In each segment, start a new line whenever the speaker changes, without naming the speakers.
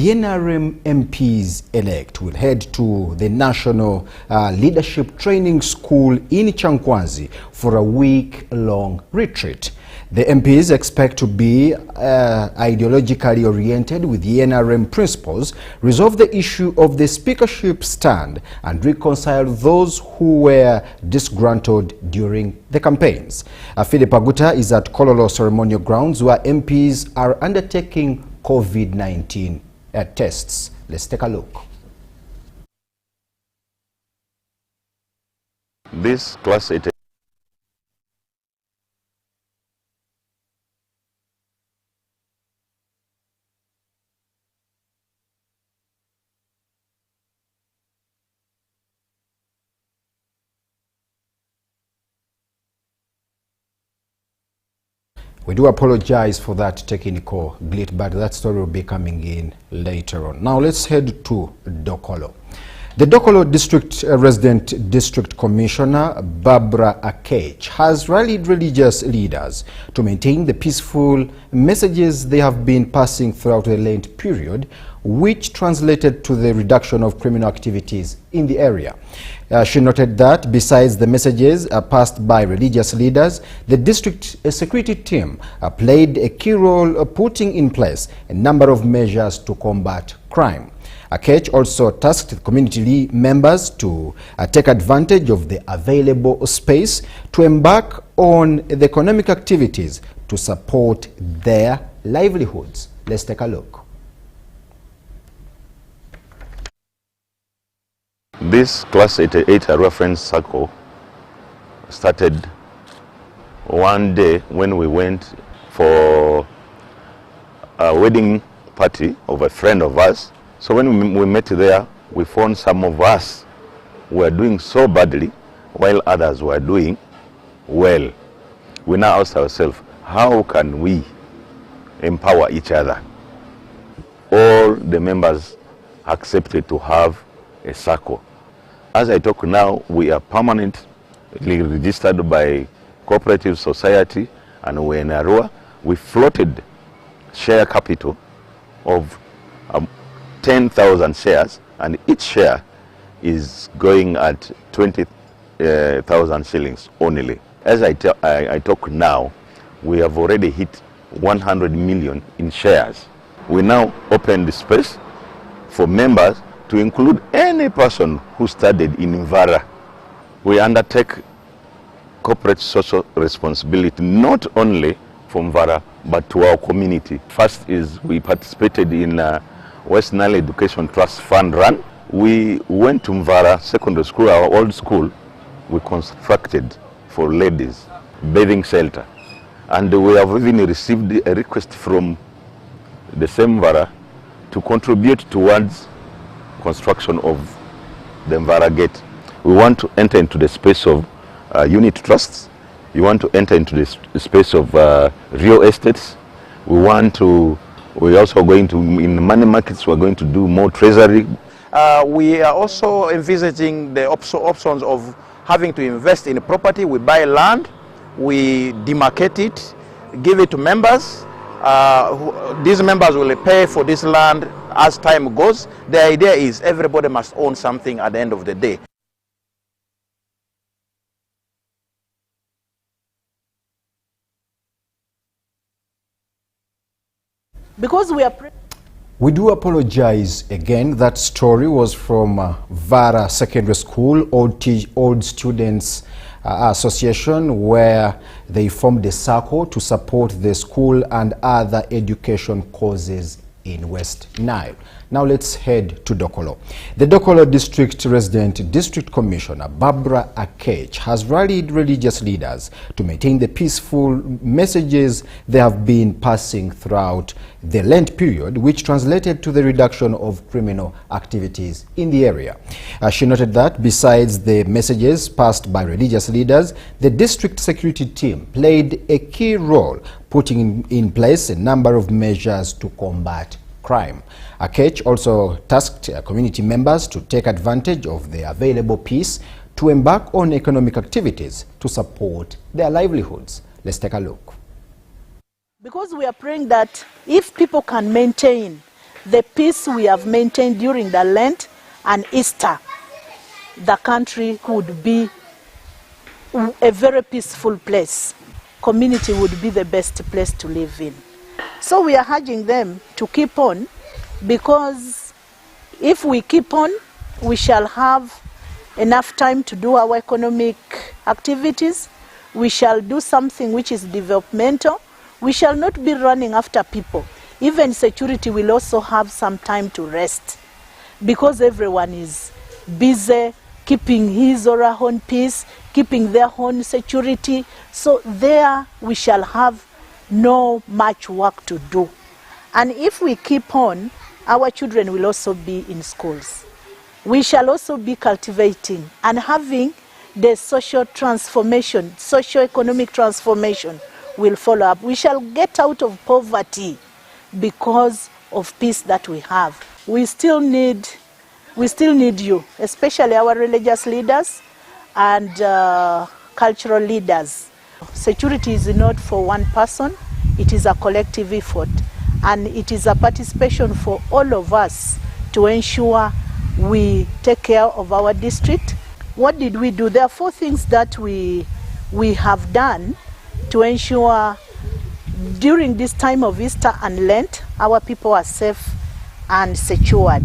The NRM MPs elect will head to the National Leadership Training School in Chankwanzi for a week-long retreat. The MPs expect to be ideologically oriented with the NRM principles, resolve the issue of the speakership stand, and reconcile those who were disgruntled during the campaigns. Philip Aguta is at Kololo Ceremonial Grounds, where MPs are undertaking COVID-19 tests. Let's take a look.
This class 8.
We do apologize for that technical glitch, but that story will be coming in later on. Now let's head to Dokolo. The Dokolo District Resident District Commissioner Barbara Akech has rallied religious leaders to maintain the peaceful messages they have been passing throughout the Lent period, which translated to the reduction of criminal activities in the area. She noted that besides the messages passed by religious leaders, the district security team played a key role putting in place a number of measures to combat crime. Akech also tasked community members to take advantage of the available space to embark on the economic activities to support their livelihoods. Let's take a look.
This class 88 reference SACCO started one day when we went for a wedding party of a friend of ours. So when we met there, we found some of us were doing so badly while others were doing well. We now asked ourselves, how can we empower each other? All the members accepted to have a SACCO. As I talk now, we are permanently registered by Cooperative Society, and we're in Arua. We floated share capital of 10,000 shares, and each share is going at 20,000 shillings only. As I talk now, we have already hit 100 million in shares. We now open the space for members to include any person who studied in Mvara. We undertake corporate social responsibility not only for Mvara but to our community. First is we participated in West Nile Education Trust Fund Run. We went to Mvara Secondary School, our old school. We constructed for ladies bathing shelter, and we have even received a request from the same Mvara to contribute towards construction of the Mvara Gate. We want to enter into the space of unit trusts. We want to enter into the space of real estates. We're also going to, in money markets, we're going to do more treasury.
We are also envisaging the options of having to invest in property. We buy land, we demarcate it, give it to members. These members will pay for this land as time goes. The idea is everybody must own something at the end of the day.
Because
we do apologize again. That story was from Vara Secondary School, Old Students Association, where they formed a SACCO to support the school and other education causes in West Nile. Now let's head to Dokolo. The Dokolo District Resident District Commissioner Barbara Akech has rallied religious leaders to maintain the peaceful messages they have been passing throughout the Lent period, which translated to the reduction of criminal activities in the area. She noted that besides the messages passed by religious leaders, the district security team played a key role putting in place a number of measures to combat crime. Akech also tasked community members to take advantage of the available peace to embark on economic activities to support their livelihoods. Let's take a look.
Because we are praying that if people can maintain the peace we have maintained during the Lent and Easter, the country would be a very peaceful place. Community would be the best place to live in. So we are urging them to keep on, because if we keep on, we shall have enough time to do our economic activities. We shall do something which is developmental. We shall not be running after people. Even security will also have some time to rest, because everyone is busy keeping his or her own peace, keeping their own security. So there we shall have no much work to do. And if we keep on, our children will also be in schools. We shall also be cultivating and having the social transformation, socio-economic transformation will follow up. We shall get out of poverty because of peace that we have. We still need you, especially our religious leaders and cultural leaders. Security is not for one person, it is a collective effort, and it is a participation for all of us to ensure we take care of our district. What did we do? There are 4 things that we have done to ensure during this time of Easter and Lent, our people are safe and secured.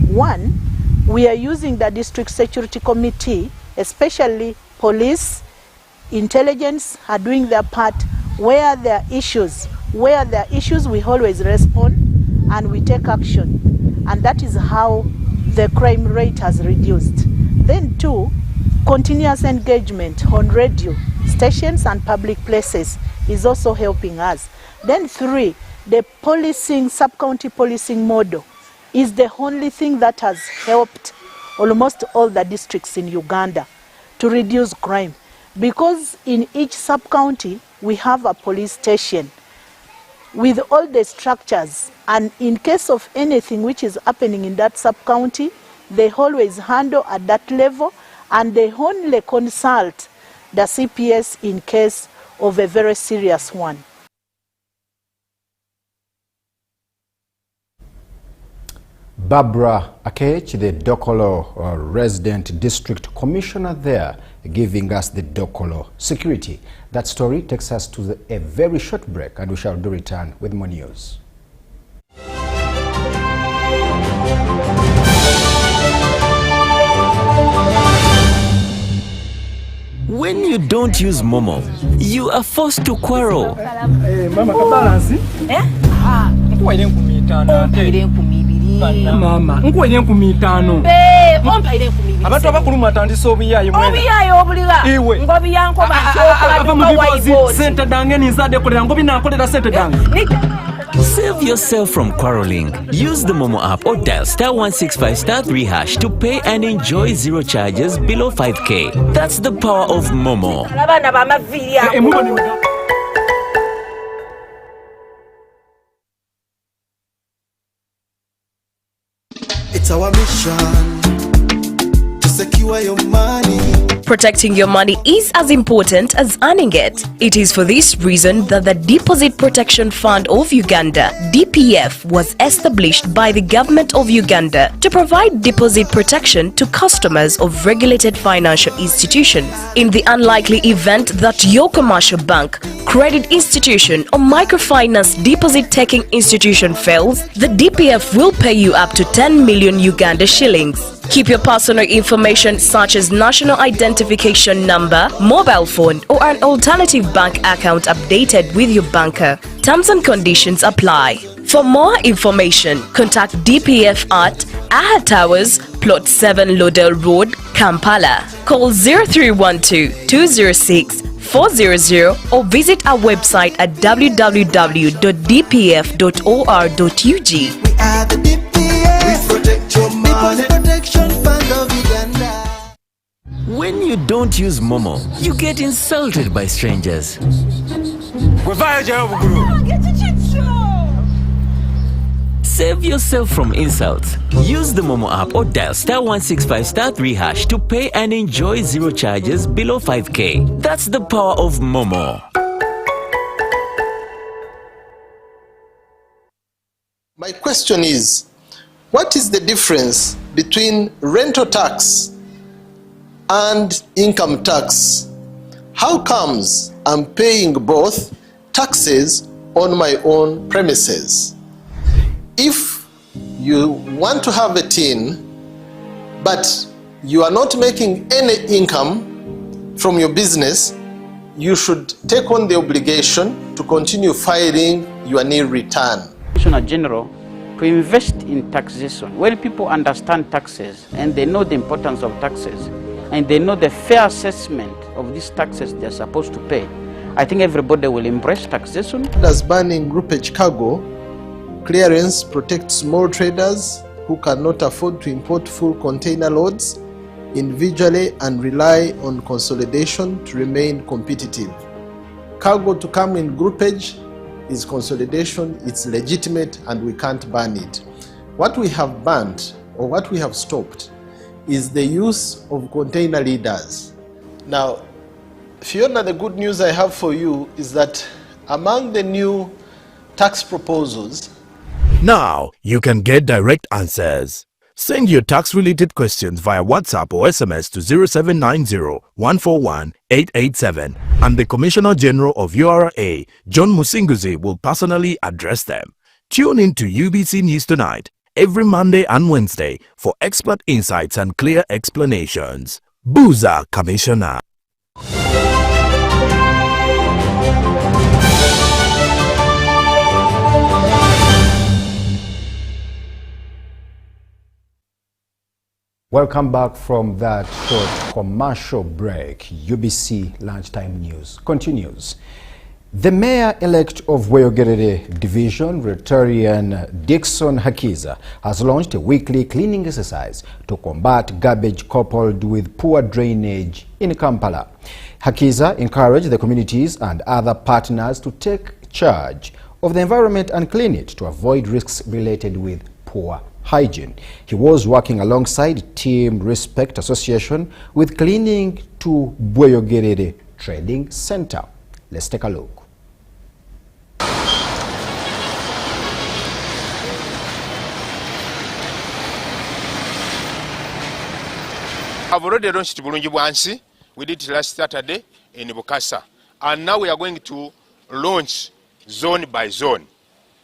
1, we are using the district security committee, especially police, intelligence are doing their part. Where there are issues, we always respond and we take action. And that is how the crime rate has reduced. Then 2, continuous engagement on radio stations and public places is also helping us. Then 3, the policing, sub-county policing model is the only thing that has helped almost all the districts in Uganda to reduce crime. Because in each sub-county we have a police station with all the structures, and in case of anything which is happening in that sub-county, they always handle at that level, and they only consult the CPS in case of a very serious one.
Barbara Akech, the Dokolo resident district commissioner there, giving us the Dokolo security. That story takes us to a very short break, and we shall do return with more news.
When you don't use Momo, you are forced to quarrel.
Mama, kabalansi? Nkuwaire 15. Mama, nkuwaire 15.
Ompaire 15.
Abantu abakulu atandise obuyayo mwena.
Obuyayo obuliga.
Iwe.
Ngobiyanko
ava mu bibozi sente dange ninzade kolera ngobi nakolera sente dange.
Save yourself from quarreling. Use the Momo app or dial *165*3# to pay and enjoy 0 charges below 5K. That's the power of Momo.
It's our mission to secure your money.
Protecting your money is as important as earning it. It is for this reason that the Deposit Protection Fund of Uganda, DPF, was established by the government of Uganda to provide deposit protection to customers of regulated financial institutions. In the unlikely event that your commercial bank, credit institution or microfinance deposit-taking institution fails, the DPF will pay you up to 10 million Uganda shillings. Keep your personal information such as national identification number, mobile phone or an alternative bank account updated with your banker. Terms and conditions apply. For more information, contact DPF at Aha Towers, Plot 7 Lodell Road, Kampala. Call 0312 206 400 or visit our website at www.dpf.or.ug.
We are the DPF. We protect your money. Protection Fund of Uganda.
When you don't use Momo, you get insulted by strangers. Save yourself from insults. Use the Momo app or dial *165*3# to pay and enjoy 0 charges below 5K. That's the power of Momo.
My question is, what is the difference between rental tax and income tax? How comes I'm paying both taxes on my own premises? If you want to have a tin, but you are not making any income from your business, you should take on the obligation to continue filing your nil return.
Commissioner General, to invest in taxation, when people understand taxes and they know the importance of taxes and they know the fair assessment of these taxes they're supposed to pay, I think everybody will embrace taxation.
As banning groupage cargo, clearance protects small traders who cannot afford to import full container loads individually and rely on consolidation to remain competitive. Cargo to come in groupage is consolidation, it's legitimate, and we can't ban it. What we have banned, or what we have stopped, is the use of container leaders. Now, Fiona, the good news I have for you is that among the new tax proposals,
now you can get direct answers. Send your tax-related questions via WhatsApp or SMS to 0790-141-887 and the Commissioner General of URA, John Musinguzi, will personally address them. Tune in to UBC News Tonight every Monday and Wednesday for expert insights and clear explanations. Booza Commissioner.
Welcome back from that short commercial break. UBC Lunchtime News continues. The Mayor-elect of Weyogerere Division, Rotarian Dixon Hakiza, has launched a weekly cleaning exercise to combat garbage coupled with poor drainage in Kampala. Hakiza encouraged the communities and other partners to take charge of the environment and clean it to avoid risks related with poor hygiene. He was working alongside Team Respect Association with cleaning to Weyogerere Trading Center. Let's take a look.
I've already launched Bulungi Bwansi. We did it last Saturday in Bukasa. And now we are going to launch zone by zone.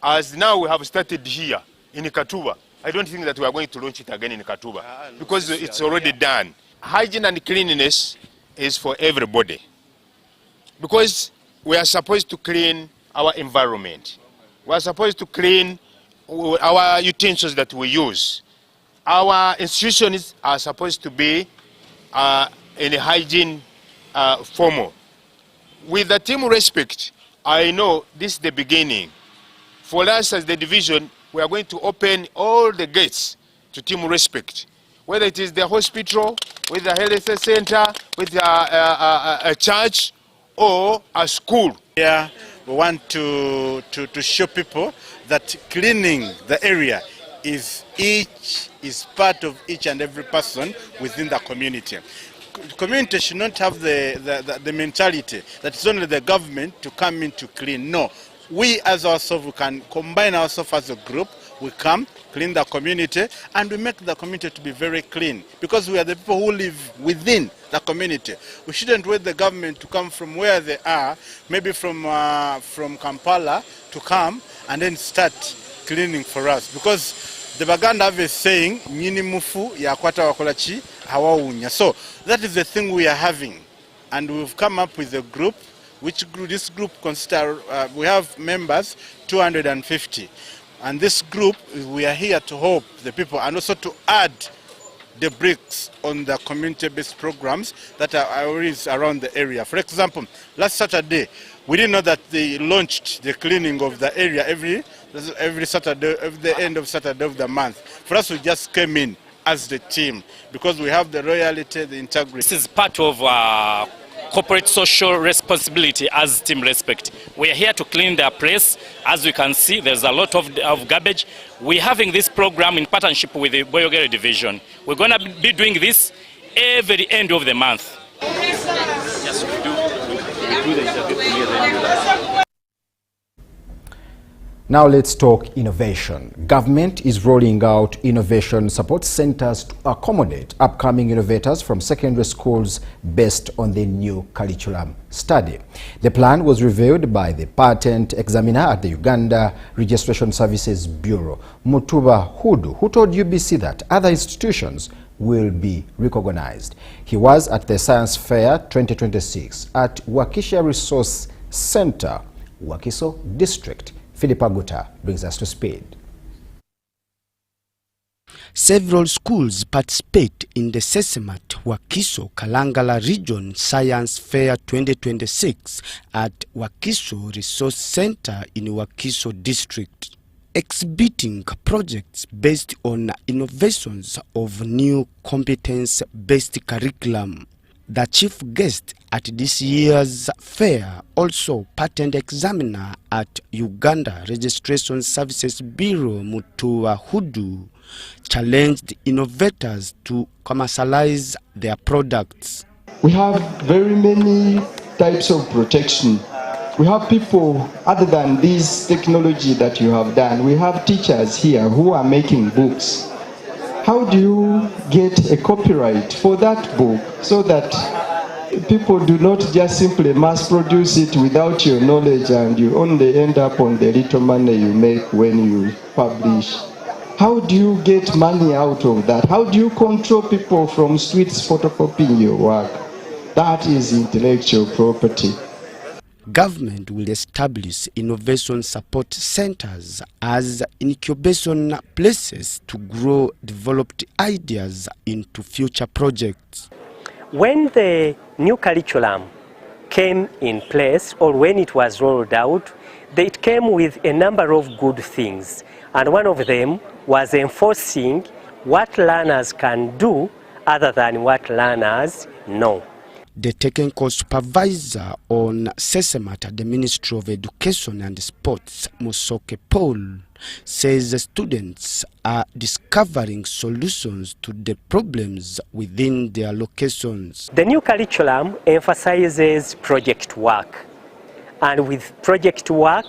As now we have started here in Katuba, I don't think that we are going to launch it again in Katuba because it's already done. Hygiene and cleanliness is for everybody because we are supposed to clean our environment. We are supposed to clean our utensils that we use. Our institutions are supposed to be in a hygiene formal. With the Team Respect, I know this is the beginning. For us as the division, we are going to open all the gates to Team Respect, whether it is the hospital, with the health center, with a church, or a school.
Yeah, we want to show people that cleaning the area is part of each and every person within the community. Community should not have the mentality that it's only the government to come in to clean. No. We as ourselves, we can combine ourselves as a group, we come, clean the community, and we make the community to be very clean. Because we are the people who live within the community. We shouldn't wait the government to come from where they are, maybe from Kampala, to come and then start cleaning for us. Because the Baganda have a saying, Nyini mufu yakwata wakolachi hawaunya. So that is the thing we are having. And we've come up with a group. This group consists, we have members 250, and this group, we are here to help the people and also to add the bricks on the community-based programs that are already around the area. For example, last Saturday, we didn't know that they launched the cleaning of the area every Saturday, every the end of Saturday of the month. For us, we just came in as the team because we have the loyalty, the integrity.
This is part of corporate social responsibility as Team Respect. We are here to clean their place. As you can see, there's a lot of garbage. We're having this program in partnership with the Weyogerere Division. We're going to be doing this every end of the month. Yes, we do the
Now let's talk innovation. Government is rolling out innovation support centers to accommodate upcoming innovators from secondary schools based on the new curriculum study. The plan was revealed by the patent examiner at the Uganda Registration Services Bureau, Mutuba Hudu, who told UBC that other institutions will be recognized. He was at the Science Fair 2026 at Wakiso Resource Center, Wakiso District. Philip Aguta brings us to speed.
Several schools participate in the Sesemat Wakiso Kalangala Region Science Fair 2026 at Wakiso Resource Center in Wakiso District, exhibiting projects based on innovations of new competence-based curriculum. The chief guest at this year's fair, also patent examiner at Uganda Registration Services Bureau, Mutuba Hudu, challenged innovators to commercialize their products.
We have very many types of protection. We have people, other than this technology that you have done, we have teachers here who are making books. How do you get a copyright for that book so that people do not just simply mass produce it without your knowledge and you only end up on the little money you make when you publish? How do you get money out of that? How do you control people from streets photocopying your work? That is intellectual property.
Government will establish innovation support centers as incubation places to grow developed ideas into future projects.
When the new curriculum came in place, or when it was rolled out, it came with a number of good things. And one of them was enforcing what learners can do other than what learners know.
The technical supervisor on Sesemat at the Ministry of Education and Sports, Musoke Paul, says the students are discovering solutions to the problems within their locations.
The new curriculum emphasizes project work. And with project work,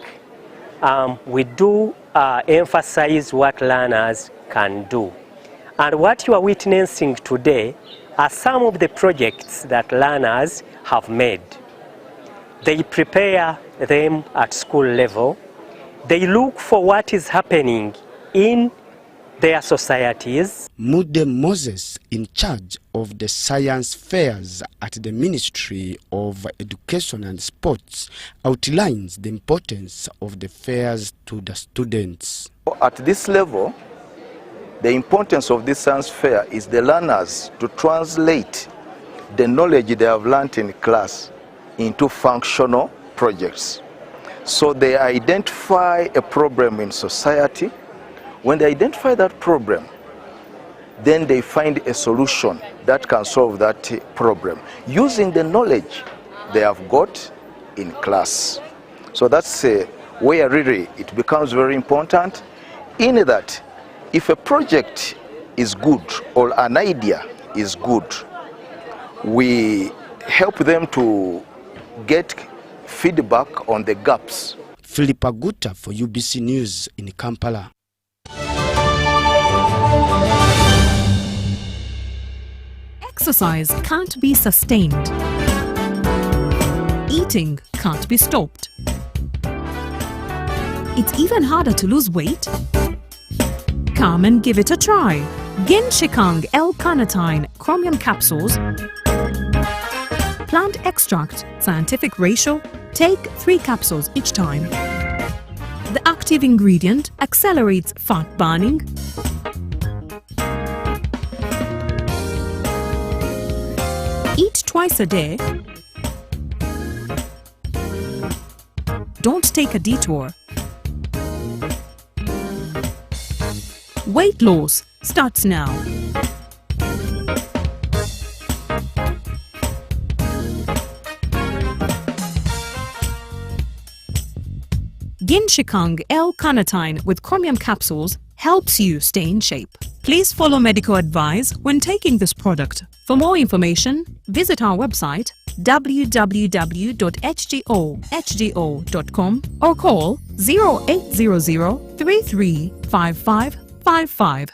we do emphasize what learners can do. And what you are witnessing today are some of the projects that learners have made. They prepare them at school level. They look for what is happening in their societies.
Mude Moses, in charge of the science fairs at the Ministry of Education and Sports, outlines the importance of the fairs to the students.
At this level, the importance of this science fair is the learners to translate the knowledge they have learned in class into functional projects. So they identify a problem in society. When they identify that problem, then they find a solution that can solve that problem using the knowledge they have got in class. So that's where really it becomes very important, in that if a project is good or an idea is good, we help them to get feedback on the gaps.
Philip Aguta for UBC News in Kampala.
Exercise can't be sustained. Eating can't be stopped. It's even harder to lose weight. Come and give it a try. Ginshikang L-carnitine chromium capsules, plant extract, scientific ratio, take 3 capsules each time. The active ingredient accelerates fat burning, eat twice a day, don't take a detour. Weight loss starts now. Ginshikang L-carnitine with chromium capsules helps you stay in shape. Please follow medical advice when taking this product. For more information, visit our website www.hgo.com or call 0800 335555.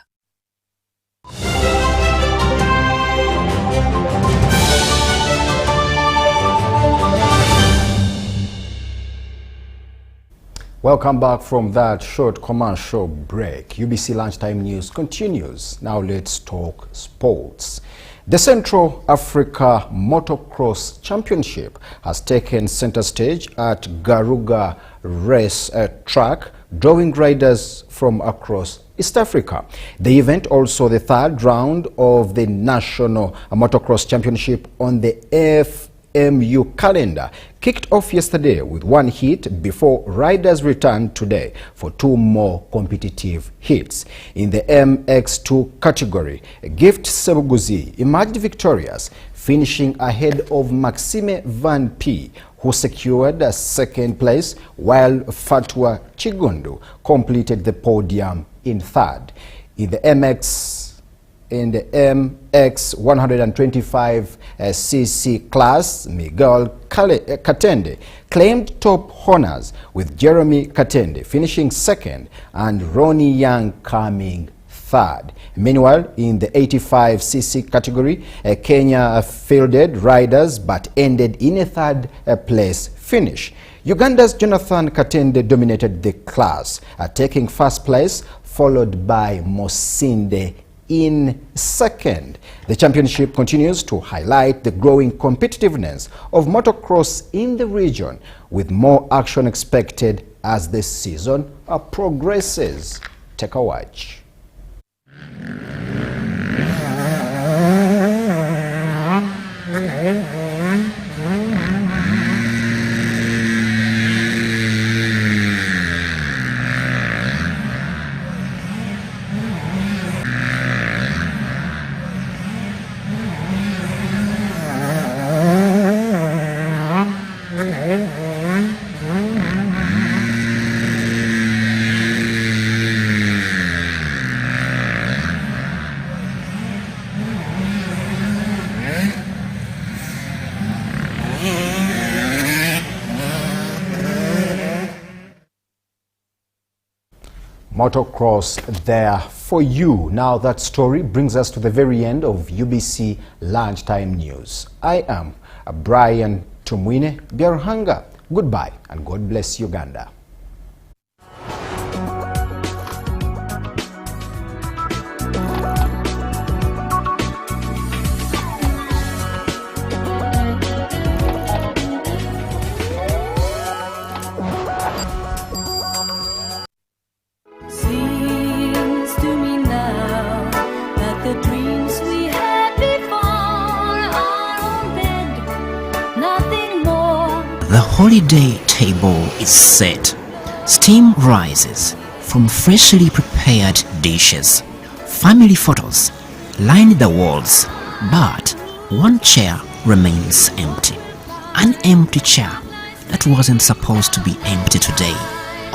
Welcome back from that short commercial break. UBC Lunchtime News continues. Now let's talk sports. The Central Africa Motocross Championship has taken center stage at Garuga Race Track, drawing riders from across East Africa. The event, also the third round of the National Motocross Championship on the FMU calendar, kicked off yesterday with one heat before riders returned today for two more competitive heats. In the MX2 category, Gift Sebuguzi emerged victorious, finishing ahead of Maxime Van P, who secured a second place, while Fatwa Chigundu completed the podium in third. In the MX 125cc class, Miguel Katende claimed top honors, with Jeremy Katende finishing second and Ronnie Young coming third. Meanwhile, in the 85cc category, Kenya fielded riders but ended in a third place finish. Uganda's Jonathan Katende dominated the class, taking first place, followed by Mosinde in second. The championship continues to highlight the growing competitiveness of motocross in the region, with more action expected as the season progresses. Take a watch. Motocross there for you. Now that story brings us to the very end of UBC Lunchtime News. I am Brian Tumwine Biaruhanga. Goodbye and God bless Uganda.
The holiday table is set. Steam rises from freshly prepared dishes. Family photos line the walls, but one chair remains empty. An empty chair that wasn't supposed to be empty today.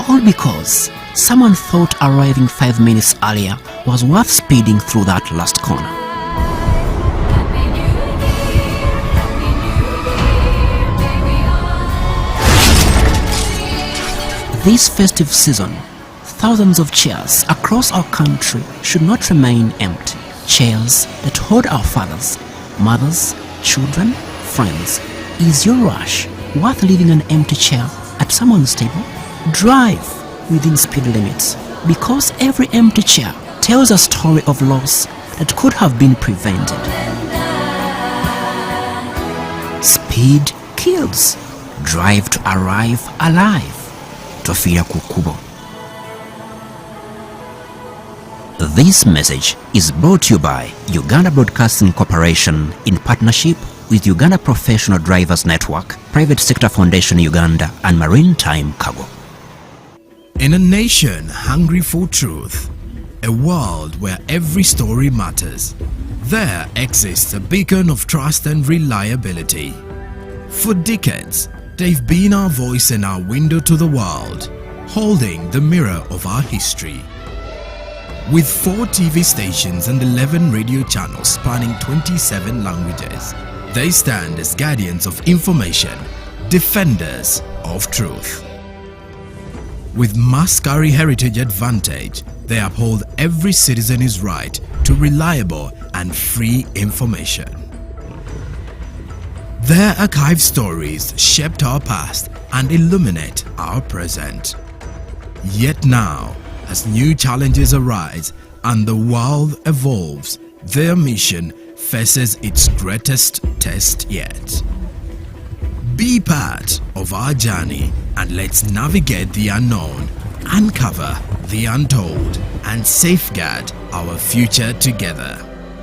All because someone thought arriving 5 minutes earlier was worth speeding through that last corner. This festive season, thousands of chairs across our country should not remain empty. Chairs that hold our fathers, mothers, children, friends. Is your rush worth leaving an empty chair at someone's table? Drive within speed limits, because every empty chair tells a story of loss that could have been prevented. Speed kills. Drive to arrive alive. Tofia Kukubo. This message is brought to you by Uganda Broadcasting Corporation in partnership with Uganda Professional Drivers Network, Private Sector Foundation Uganda, and Maritime Cargo.
In a nation hungry for truth, a world where every story matters, there exists a beacon of trust and reliability. For decades, they've been our voice and our window to the world, holding the mirror of our history. With 4 TV stations and 11 radio channels spanning 27 languages, They stand as guardians of information, defenders of truth. With Mascari Heritage Advantage, they uphold every citizen's right to reliable and free information. Their archived stories shaped our past and illuminate our present. Yet now, as new challenges arise and the world evolves, their mission faces its greatest test yet. Be part of our journey and let's navigate the unknown, uncover the untold, and safeguard our future together.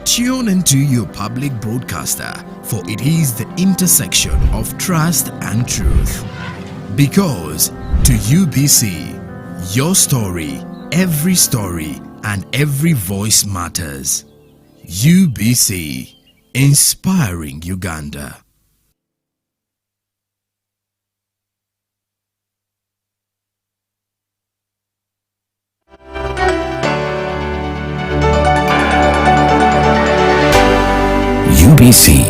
Tune into your public broadcaster, for it is the intersection of trust and truth. Because to UBC, your story, and every voice matters. UBC, inspiring Uganda.
UBC